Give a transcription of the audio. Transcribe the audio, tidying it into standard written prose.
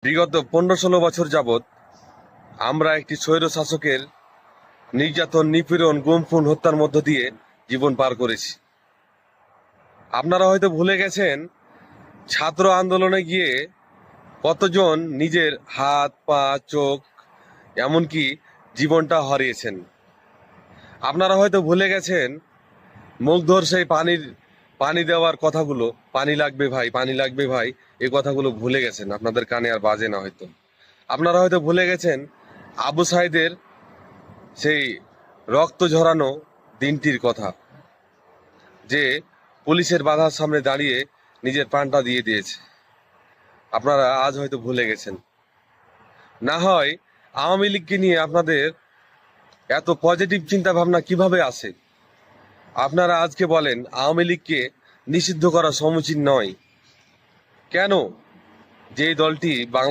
বিগত 15-16 বছর যাবৎ আমরা একটি স্বৈর শাসকের নির্যাতন, নিপীড়ন, গুম, খুন, হত্যার মধ্য দিয়ে জীবন পার করেছি। আপনারা হয়তো ভুলে গেছেন ছাত্র আন্দোলনে গিয়ে কতজন নিজের হাত, পা, চোখ, এমনকি জীবনটা হারিয়েছেন। আপনারা হয়তো ভুলে গেছেন মুগ্ধর সেই পানি দেওয়ার কথাগুলো, পানি লাগবে ভাই, পানি লাগবে ভাই, এই কথাগুলো ভুলে গেছেন। আপনাদের কানে আর বাজে না হয়তো। আপনারা হয়তো ভুলে গেছেন আবু সাইদের সেই রক্ত ঝরানো দিনটির কথা, যে পুলিশের বাধার সামনে দাঁড়িয়ে নিজের প্রাণটা দিয়ে দিয়েছে। আপনারা আজ হয়তো ভুলে গেছেন। না হয় আওয়ামী লীগকে নিয়ে আপনাদের এত পজিটিভ চিন্তা ভাবনা কিভাবে আসে? আপনারা আজকে বলেন আওয়ামী লীগকে নিষিদ্ধ করা সমীচীন নয়। কেন? যে দলটি বাংলা